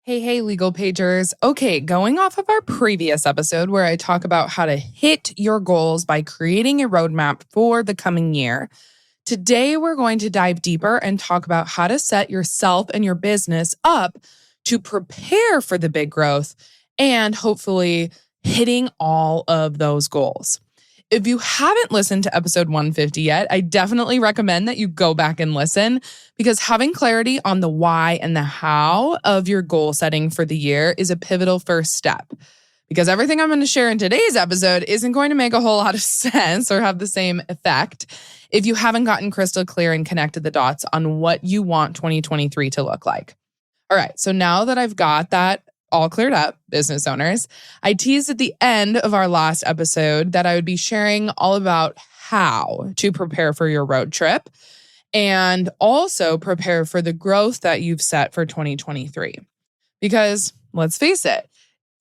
Hey, legal pagers. Okay, going off of our previous episode where I talk about how to hit your goals by creating a roadmap for the coming year, today we're going to dive deeper and talk about how to set yourself and your business up to prepare for the big growth and hopefully hitting all of those goals. If you haven't listened to episode 150 yet, I definitely recommend that you go back and listen because having clarity on the why and the how of your goal setting for the year is a pivotal first step. Because everything I'm going to share in today's episode isn't going to make a whole lot of sense or have the same effect if you haven't gotten crystal clear and connected the dots on what you want 2023 to look like. All right, so now that I've got that all cleared up, business owners, I teased at the end of our last episode that I would be sharing all about how to prepare for your road trip and also prepare for the growth that you've set for 2023. Because let's face it,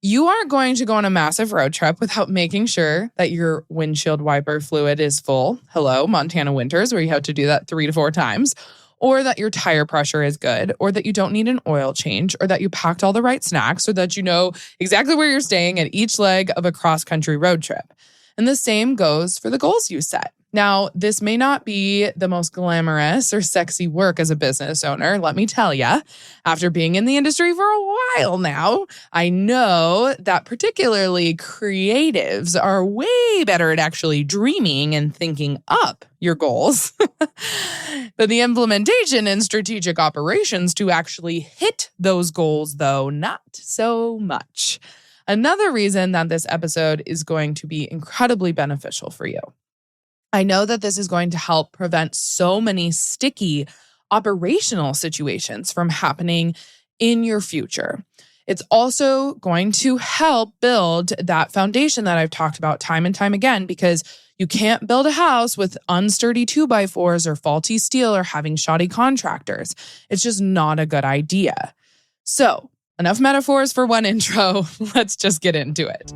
you aren't going to go on a massive road trip without making sure that your windshield wiper fluid is full. Hello, Montana winters, where you have to do that 3 to 4 times. Or that your tire pressure is good, or that you don't need an oil change, or that you packed all the right snacks, or that you know exactly where you're staying at each leg of a cross-country road trip. And the same goes for the goals you set. Now, this may not be the most glamorous or sexy work as a business owner, let me tell you. After being in the industry for a while now, I know that particularly creatives are way better at actually dreaming and thinking up your goals. But the implementation and strategic operations to actually hit those goals, though, not so much. Another reason that this episode is going to be incredibly beneficial for you. I know that this is going to help prevent so many sticky operational situations from happening in your future. It's also going to help build that foundation that I've talked about time and time again, because you can't build a house with unsturdy 2x4s or faulty steel or having shoddy contractors. It's just not a good idea. So, enough metaphors for one intro. Let's just get into it.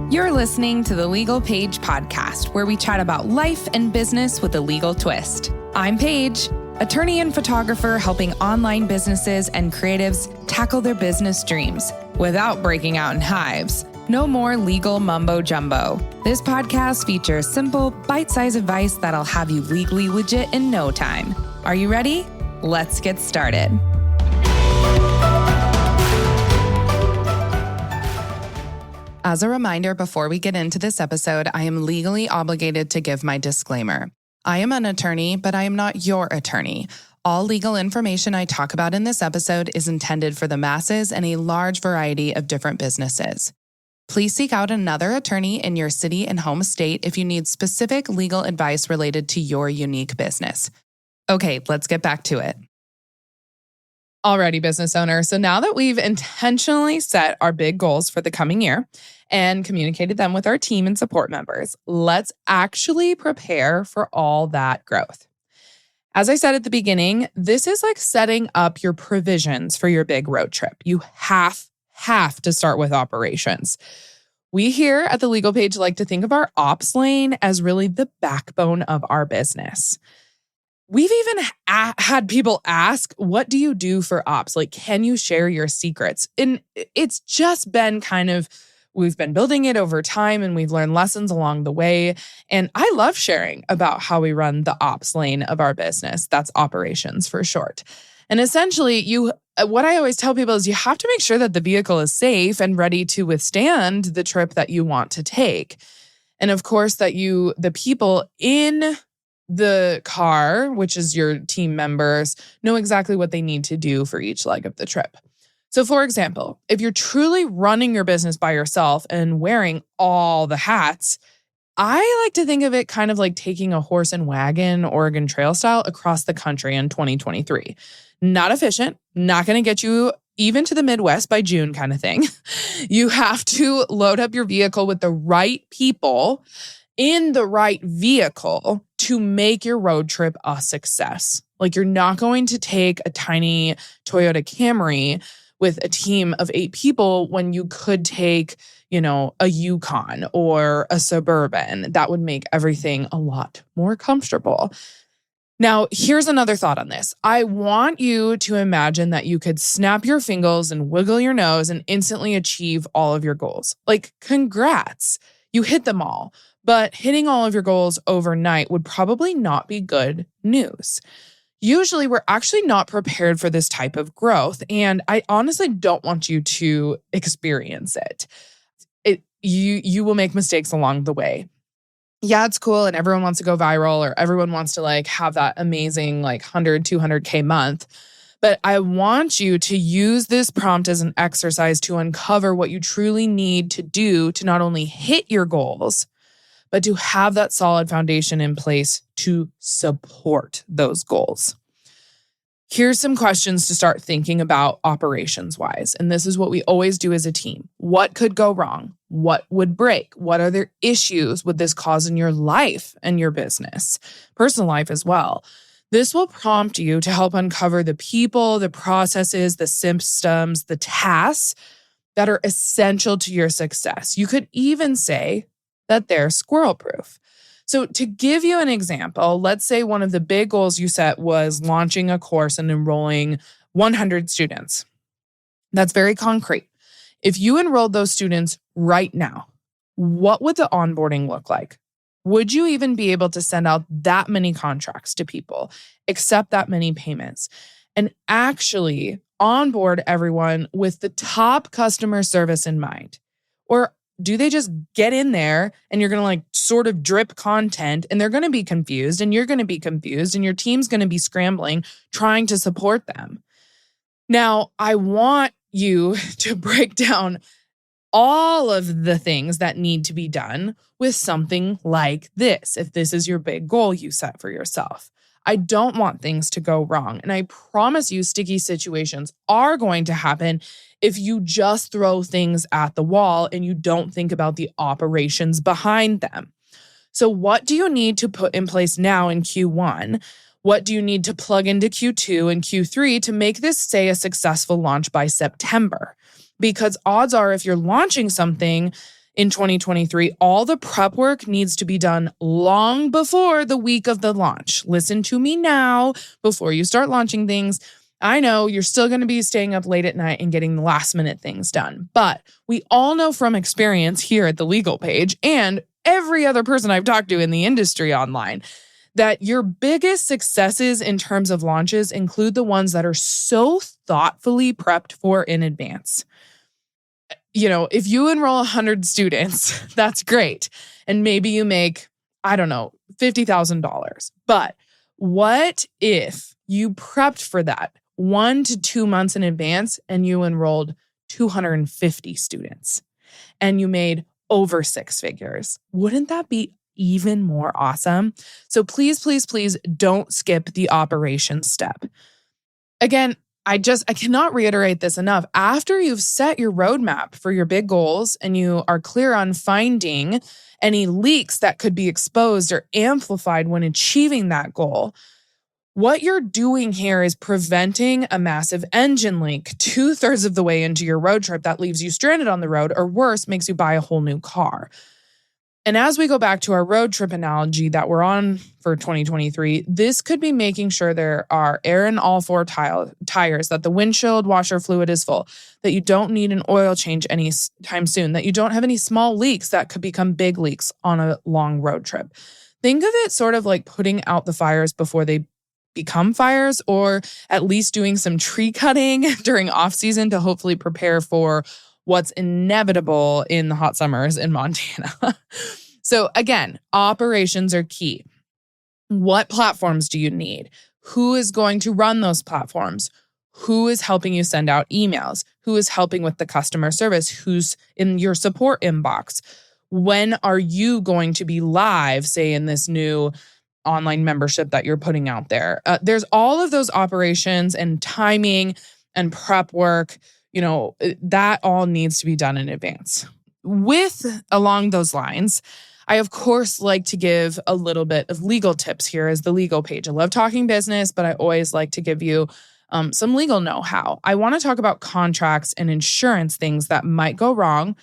You're listening to the Legal Paige podcast, where we chat about life and business with a legal twist. I'm Paige, attorney and photographer helping online businesses and creatives tackle their business dreams without breaking out in hives. No more legal mumbo jumbo. This podcast features simple, bite-sized advice that'll have you legally legit in no time. Are you ready? Let's get started. As a reminder, before we get into this episode, I am legally obligated to give my disclaimer. I am an attorney, but I am not your attorney. All legal information I talk about in this episode is intended for the masses and a large variety of different businesses. Please seek out another attorney in your city and home state if you need specific legal advice related to your unique business. Okay, let's get back to it. Alrighty, business owner. So now that we've intentionally set our big goals for the coming year and communicated them with our team and support members, let's actually prepare for all that growth. As I said at the beginning, this is like setting up your provisions for your big road trip. You have to start with operations. We here at the Legal Page like to think of our ops lane as really the backbone of our business. We've even had people ask, what do you do for ops? Like, can you share your secrets? And it's just been we've been building it over time and we've learned lessons along the way. And I love sharing about how we run the ops lane of our business. That's operations for short. And essentially, what I always tell people is you have to make sure that the vehicle is safe and ready to withstand the trip that you want to take. And of course, that the people in the car, which is your team members, know exactly what they need to do for each leg of the trip. So for example, if you're truly running your business by yourself and wearing all the hats, I like to think of it kind of like taking a horse and wagon Oregon Trail style across the country in 2023. Not efficient, not going to get you even to the Midwest by June kind of thing. You have to load up your vehicle with the right people in the right vehicle to make your road trip a success. Like, you're not going to take a tiny Toyota Camry with a team of 8 people when you could take, a Yukon or a Suburban. That would make everything a lot more comfortable. Now, here's another thought on this. I want you to imagine that you could snap your fingers and wiggle your nose and instantly achieve all of your goals. Like, congrats, you hit them all. But hitting all of your goals overnight would probably not be good news. Usually, we're actually not prepared for this type of growth, and I honestly don't want you to experience it. You will make mistakes along the way. Yeah, it's cool and everyone wants to go viral or everyone wants to have that amazing 100, 200K month. But I want you to use this prompt as an exercise to uncover what you truly need to do to not only hit your goals, but to have that solid foundation in place to support those goals. Here's some questions to start thinking about operations-wise. And this is what we always do as a team. What could go wrong? What would break? What other issues would this cause in your life and your business? Personal life as well. This will prompt you to help uncover the people, the processes, the systems, the tasks that are essential to your success. You could even say that they're squirrel-proof. So to give you an example, let's say one of the big goals you set was launching a course and enrolling 100 students. That's very concrete. If you enrolled those students right now, what would the onboarding look like? Would you even be able to send out that many contracts to people, accept that many payments, and actually onboard everyone with the top customer service in mind? Or do they just get in there and you're going to sort of drip content and they're going to be confused and you're going to be confused and your team's going to be scrambling trying to support them? Now, I want you to break down all of the things that need to be done with something like this, if this is your big goal you set for yourself. I don't want things to go wrong. And I promise you, sticky situations are going to happen if you just throw things at the wall and you don't think about the operations behind them. So what do you need to put in place now in Q1? What do you need to plug into Q2 and Q3 to make this, say, a successful launch by September? Because odds are, if you're launching something in 2023, all the prep work needs to be done long before the week of the launch. Listen to me now before you start launching things. I know you're still going to be staying up late at night and getting the last minute things done. But we all know from experience here at the Legal Page and every other person I've talked to in the industry online that your biggest successes in terms of launches include the ones that are so thoughtfully prepped for in advance. If you enroll 100 students, that's great. And maybe you make, $50,000. But what if you prepped for that 1 to 2 months in advance and you enrolled 250 students and you made over 6 figures? Wouldn't that be even more awesome? So please, please, please don't skip the operations step. Again, I cannot reiterate this enough. After you've set your roadmap for your big goals and you are clear on finding any leaks that could be exposed or amplified when achieving that goal, what you're doing here is preventing a massive engine leak 2/3 of the way into your road trip that leaves you stranded on the road, or worse, makes you buy a whole new car. And as we go back to our road trip analogy that we're on for 2023, this could be making sure there are air in all 4 tires, that the windshield washer fluid is full, that you don't need an oil change anytime soon, that you don't have any small leaks that could become big leaks on a long road trip. Think of it sort of like putting out the fires before they become fires, or at least doing some tree cutting during off season to hopefully prepare for what's inevitable in the hot summers in Montana. So again, operations are key. What platforms do you need? Who is going to run those platforms? Who is helping you send out emails? Who is helping with the customer service? Who's in your support inbox? When are you going to be live, say in this new online membership that you're putting out there? There's all of those operations and timing and prep work. That all needs to be done in advance. Along those lines, I, of course, like to give a little bit of legal tips here as the Legal Page. I love talking business, but I always like to give you some legal know-how. I want to talk about contracts and insurance things that might go wrong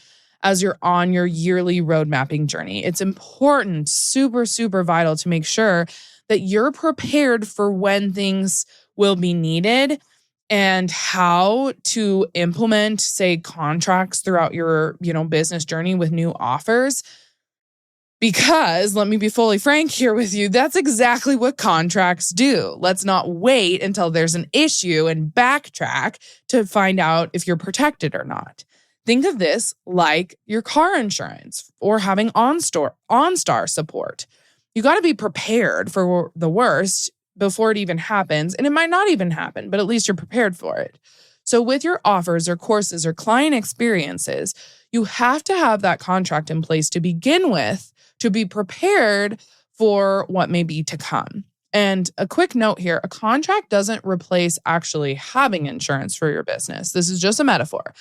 as you're on your yearly road mapping journey. It's important, super, super vital to make sure that you're prepared for when things will be needed and how to implement, say, contracts throughout your, business journey with new offers. Because let me be fully frank here with you, that's exactly what contracts do. Let's not wait until there's an issue and backtrack to find out if you're protected or not. Think of this like your car insurance or having OnStar support. You got to be prepared for the worst before it even happens. And it might not even happen, but at least you're prepared for it. So with your offers or courses or client experiences, you have to have that contract in place to begin with to be prepared for what may be to come. And a quick note here, a contract doesn't replace actually having insurance for your business. This is just a metaphor.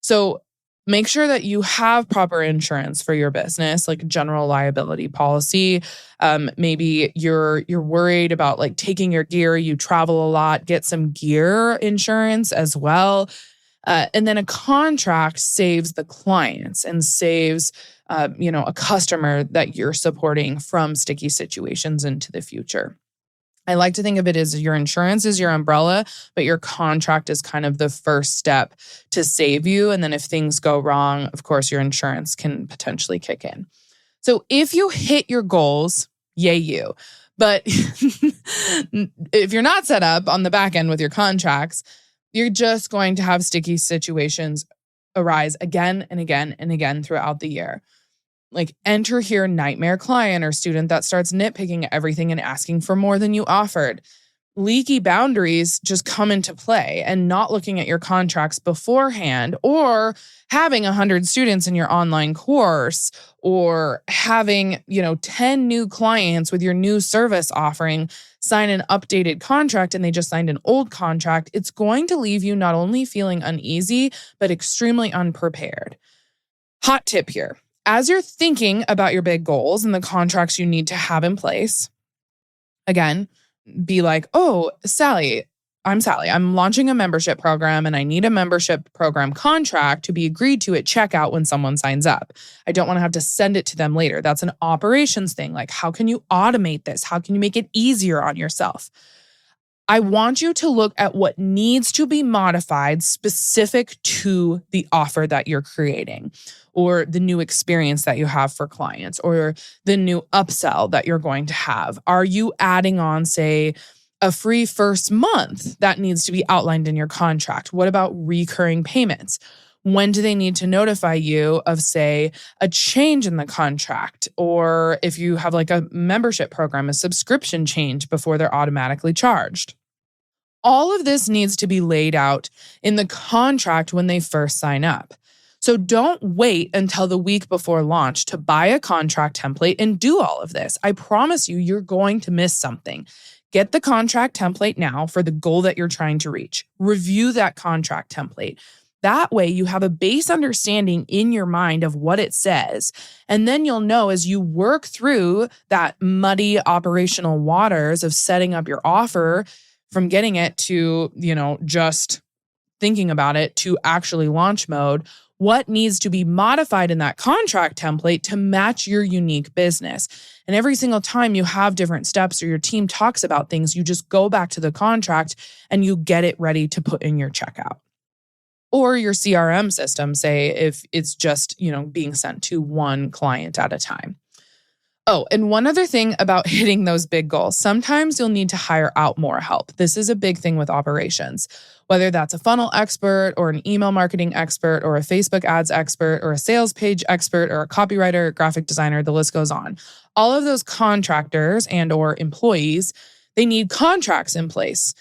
So make sure that you have proper insurance for your business, like a general liability policy. Maybe you're worried about like taking your gear, you travel a lot, get some gear insurance as well. And then a contract saves the clients and saves, a customer that you're supporting from sticky situations into the future. I like to think of it as your insurance is your umbrella, but your contract is kind of the first step to save you. And then if things go wrong, of course, your insurance can potentially kick in. So if you hit your goals, yay you. But if you're not set up on the back end with your contracts, you're just going to have sticky situations arise again and again and again throughout the year. Like enter here nightmare client or student that starts nitpicking everything and asking for more than you offered. Leaky boundaries just come into play, and not looking at your contracts beforehand, or having 100 students in your online course, or having, 10 new clients with your new service offering sign an updated contract and they just signed an old contract. It's going to leave you not only feeling uneasy, but extremely unprepared. Hot tip here. As you're thinking about your big goals and the contracts you need to have in place, again, be like, oh, Sally, I'm launching a membership program and I need a membership program contract to be agreed to at checkout when someone signs up. I don't want to have to send it to them later. That's an operations thing. Like, how can you automate this? How can you make it easier on yourself? I want you to look at what needs to be modified specific to the offer that you're creating, or the new experience that you have for clients, or the new upsell that you're going to have. Are you adding on, say, a free first month that needs to be outlined in your contract? What about recurring payments? When do they need to notify you of, say, a change in the contract? Or if you have like a membership program, a subscription change before they're automatically charged? All of this needs to be laid out in the contract when they first sign up. So don't wait until the week before launch to buy a contract template and do all of this. I promise you, you're going to miss something. Get the contract template now for the goal that you're trying to reach. Review that contract template. That way you have a base understanding in your mind of what it says. And then you'll know as you work through that muddy operational waters of setting up your offer, from getting it to, just thinking about it, to actually launch mode, what needs to be modified in that contract template to match your unique business. And every single time you have different steps or your team talks about things, you just go back to the contract and you get it ready to put in your checkout. Or your CRM system, say, if it's just, being sent to one client at a time. Oh, and one other thing about hitting those big goals, sometimes you'll need to hire out more help. This is a big thing with operations, whether that's a funnel expert or an email marketing expert or a Facebook ads expert or a sales page expert or a copywriter, graphic designer, the list goes on. All of those contractors and or employees, they need contracts in place.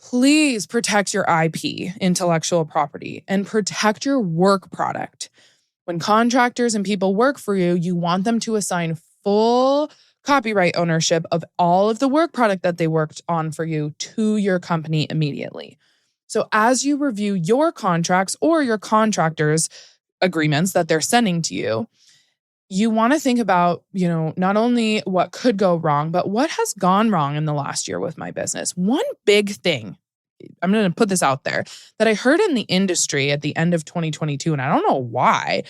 Please protect your IP, intellectual property, and protect your work product. When contractors and people work for you, you want them to assign full copyright ownership of all of the work product that they worked on for you to your company immediately. So as you review your contracts or your contractors' agreements that they're sending to you, you want to think about, not only what could go wrong, but what has gone wrong in the last year with my business. One big thing, I'm going to put this out there, that I heard in the industry at the end of 2022, and I don't know why,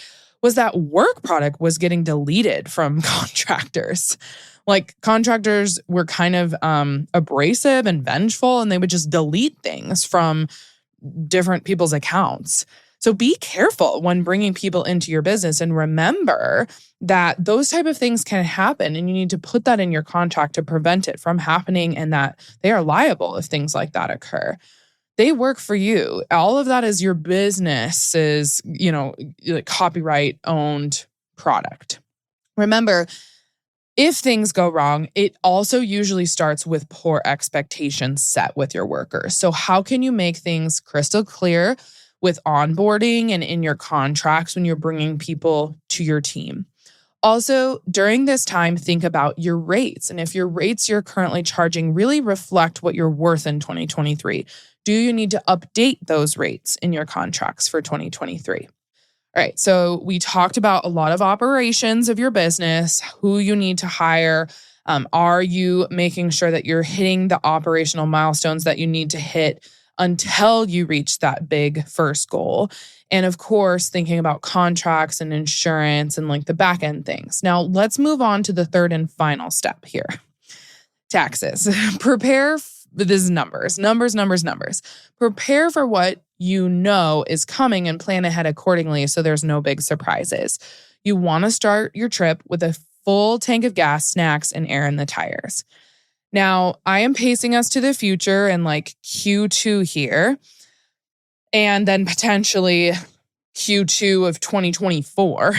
was that work product was getting deleted from contractors. Like contractors were kind of abrasive and vengeful, and they would just delete things from different people's accounts. So be careful when bringing people into your business, and remember that those type of things can happen, and you need to put that in your contract to prevent it from happening, and that they are liable if things like that occur. They work for you. All of that is your business's, copyright owned product. Remember, if things go wrong, it also usually starts with poor expectations set with your workers. So how can you make things crystal clear with onboarding and in your contracts when you're bringing people to your team? Also, during this time, think about your rates. And if your rates you're currently charging really reflect what you're worth in 2023, do you need to update those rates in your contracts for 2023? All right, so we talked about a lot of operations of your business, who you need to hire. Are you making sure that you're hitting the operational milestones that you need to hit until you reach that big first goal? And of course, thinking about contracts and insurance and like the back end things. Now, let's move on to the third and final step here. Taxes. This is numbers. Prepare for what you know is coming and plan ahead accordingly so there's no big surprises. You want to start your trip with a full tank of gas, snacks, and air in the tires. Now, I am pacing us to the future in like Q2 here, and then potentially Q2 of 2024.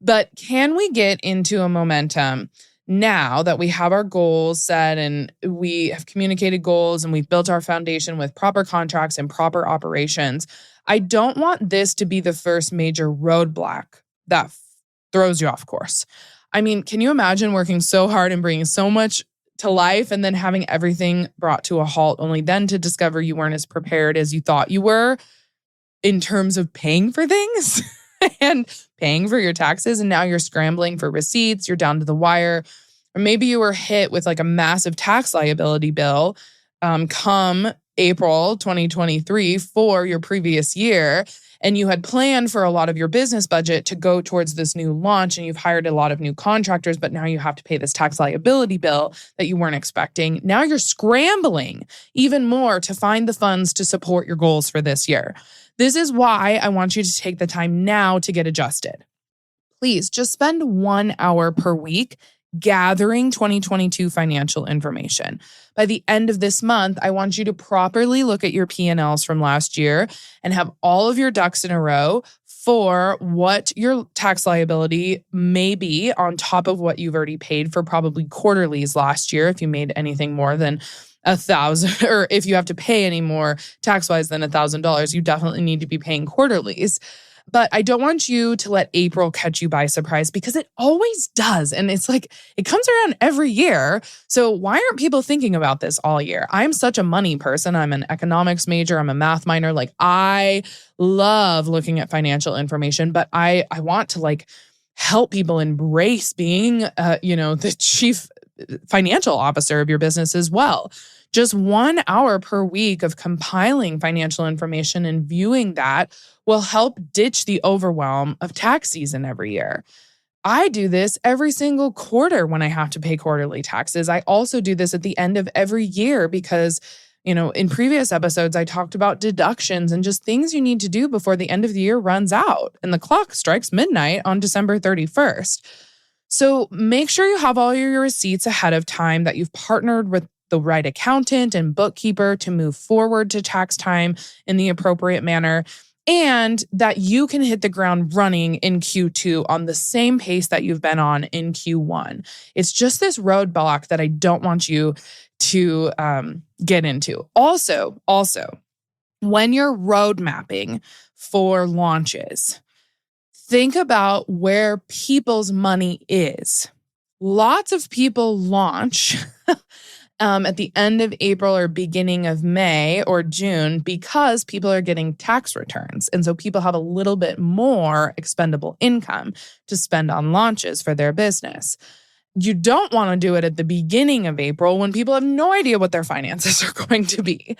But can we get into a momentum now that we have our goals set and we have communicated goals and we've built our foundation with proper contracts and proper operations? I don't want this to be the first major roadblock that throws you off course. I mean, can you imagine working so hard and bringing so much to life and then having everything brought to a halt, only then to discover you weren't as prepared as you thought you were in terms of paying for things and paying for your taxes, and now you're scrambling for receipts, you're down to the wire. Or maybe you were hit with like a massive tax liability bill come April 2023 for your previous year, and you had planned for a lot of your business budget to go towards this new launch, and you've hired a lot of new contractors, but now you have to pay this tax liability bill that you weren't expecting. Now you're scrambling even more to find the funds to support your goals for this year. This is why I want you to take the time now to get adjusted. Please just spend 1 hour per week gathering 2022 financial information. By the end of this month, I want you to properly look at your P&Ls from last year and have all of your ducks in a row for what your tax liability may be on top of what you've already paid for probably quarterlies last year if you made anything more than $1,000, or if you have to pay any more tax-wise than $1,000, you definitely need to be paying quarterlies. But I don't want you to let April catch you by surprise, because it always does. And it's like, it comes around every year. So why aren't people thinking about this all year? I'm such a money person. I'm an economics major. I'm a math minor. Like, I love looking at financial information, but I want to like help people embrace being, the chief financial officer of your business as well. Just 1 hour per week of compiling financial information and viewing that will help ditch the overwhelm of tax season every year. I do this every single quarter when I have to pay quarterly taxes. I also do this at the end of every year because, in previous episodes, I talked about deductions and just things you need to do before the end of the year runs out and the clock strikes midnight on December 31st. So make sure you have all your receipts ahead of time, that you've partnered with the right accountant and bookkeeper to move forward to tax time in the appropriate manner, and that you can hit the ground running in Q2 on the same pace that you've been on in Q1. It's just this roadblock that I don't want you to get into. Also, when you're road mapping for launches, think about where people's money is. Lots of people launch at the end of April or beginning of May or June because people are getting tax returns. And so people have a little bit more expendable income to spend on launches for their business. You don't want to do it at the beginning of April when people have no idea what their finances are going to be.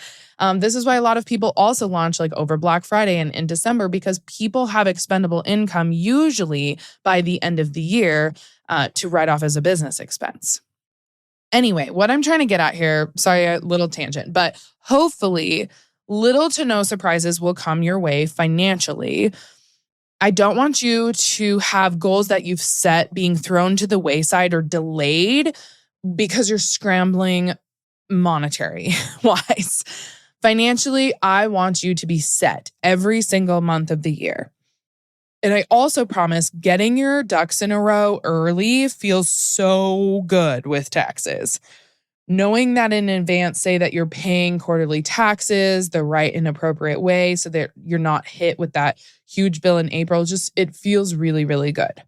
This is why a lot of people also launch like over Black Friday and in December, because people have expendable income usually by the end of the year to write off as a business expense. Anyway, what I'm trying to get at here, sorry, a little tangent, but hopefully little to no surprises will come your way financially. I don't want you to have goals that you've set being thrown to the wayside or delayed because you're scrambling monetary wise. Financially, I want you to be set every single month of the year. And I also promise getting your ducks in a row early feels so good with taxes. Knowing that in advance, say that you're paying quarterly taxes the right and appropriate way so that you're not hit with that huge bill in April, it feels really, really good.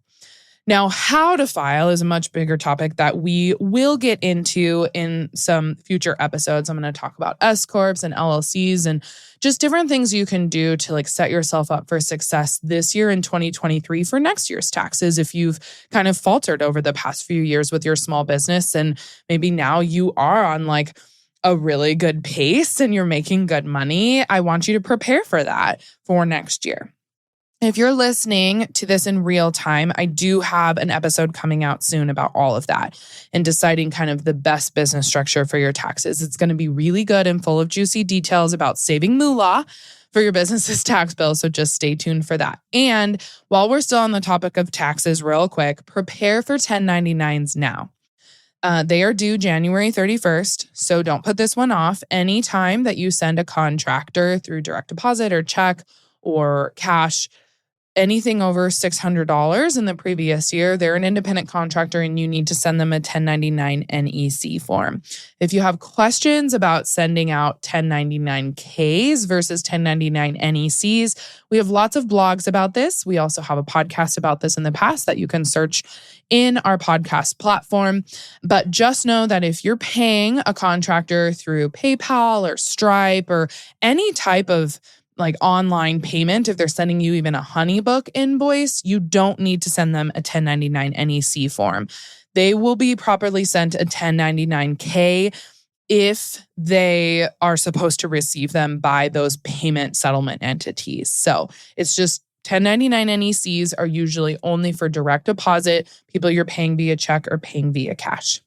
Now, how to file is a much bigger topic that we will get into in some future episodes. I'm going to talk about S Corps and LLCs and just different things you can do to like set yourself up for success this year in 2023 for next year's taxes. If you've kind of faltered over the past few years with your small business and maybe now you are on like a really good pace and you're making good money, I want you to prepare for that for next year. If you're listening to this in real time, I do have an episode coming out soon about all of that and deciding kind of the best business structure for your taxes. It's going to be really good and full of juicy details about saving moolah for your business's tax bill. So just stay tuned for that. And while we're still on the topic of taxes, real quick, prepare for 1099s now. They are due January 31st, so don't put this one off. Anytime that you send a contractor through direct deposit or check or cash, anything over $600 in the previous year, they're an independent contractor and you need to send them a 1099 NEC form. If you have questions about sending out 1099Ks versus 1099 NECs, we have lots of blogs about this. We also have a podcast about this in the past that you can search in our podcast platform. But just know that if you're paying a contractor through PayPal or Stripe or any type of like online payment, if they're sending you even a HoneyBook invoice, you don't need to send them a 1099 NEC form. They will be properly sent a 1099K if they are supposed to receive them by those payment settlement entities. So it's just 1099 NECs are usually only for direct deposit, people you're paying via check or paying via cash.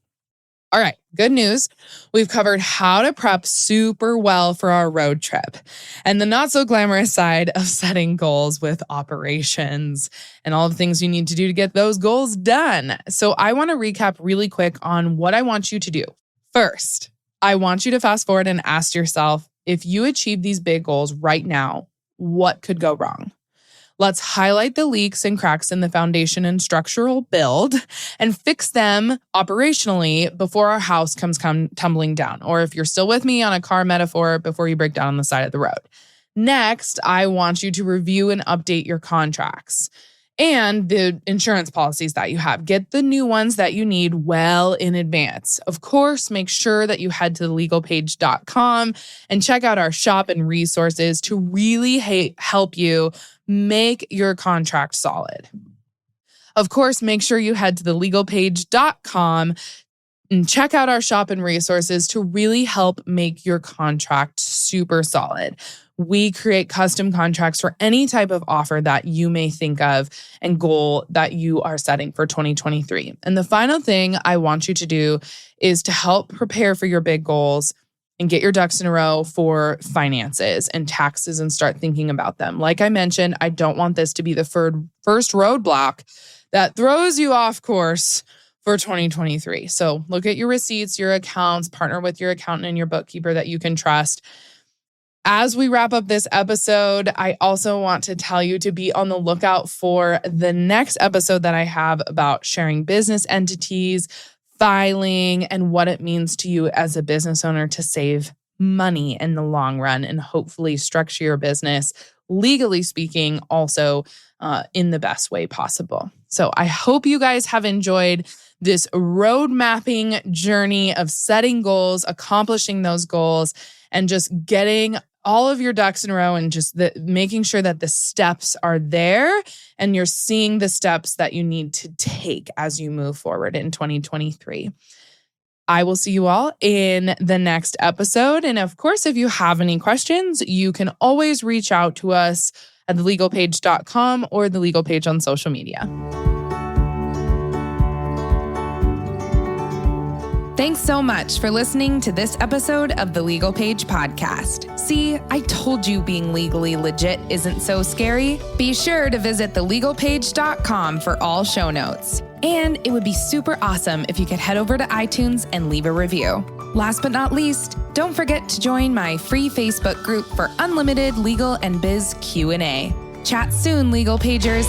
All right, good news. We've covered how to prep super well for our road trip and the not so glamorous side of setting goals with operations and all the things you need to do to get those goals done. So I want to recap really quick on what I want you to do. First, I want you to fast forward and ask yourself, if you achieve these big goals right now, what could go wrong? Let's highlight the leaks and cracks in the foundation and structural build and fix them operationally before our house comes tumbling down. Or if you're still with me on a car metaphor, before you break down on the side of the road. Next, I want you to review and update your contracts and the insurance policies that you have. Get the new ones that you need well in advance. Of course, make sure that you head to thelegalpage.com and check out our shop and resources to really help you make your contract solid. Of course, make sure you head to thelegalpage.com and check out our shop and resources to really help make your contract super solid. We create custom contracts for any type of offer that you may think of and goal that you are setting for 2023. And the final thing I want you to do is to help prepare for your big goals and get your ducks in a row for finances and taxes and start thinking about them. Like I mentioned, I don't want this to be the first roadblock that throws you off course for 2023. So look at your receipts, your accounts, partner with your accountant and your bookkeeper that you can trust. As we wrap up this episode, I also want to tell you to be on the lookout for the next episode that I have about sharing business entities, filing, and what it means to you as a business owner to save money in the long run and hopefully structure your business, legally speaking, also in the best way possible. So I hope you guys have enjoyed this road mapping journey of setting goals, accomplishing those goals, and just getting all of your ducks in a row and just making sure that the steps are there and you're seeing the steps that you need to take as you move forward in 2023. I will see you all in the next episode. And of course, if you have any questions, you can always reach out to us at thelegalpage.com or The Legal Page on social media. Thanks so much for listening to this episode of the Legal Page podcast. See, I told you being legally legit isn't so scary. Be sure to visit thelegalpage.com for all show notes. And it would be super awesome if you could head over to iTunes and leave a review. Last but not least, don't forget to join my free Facebook group for unlimited legal and biz Q&A. Chat soon, Legal Pagers.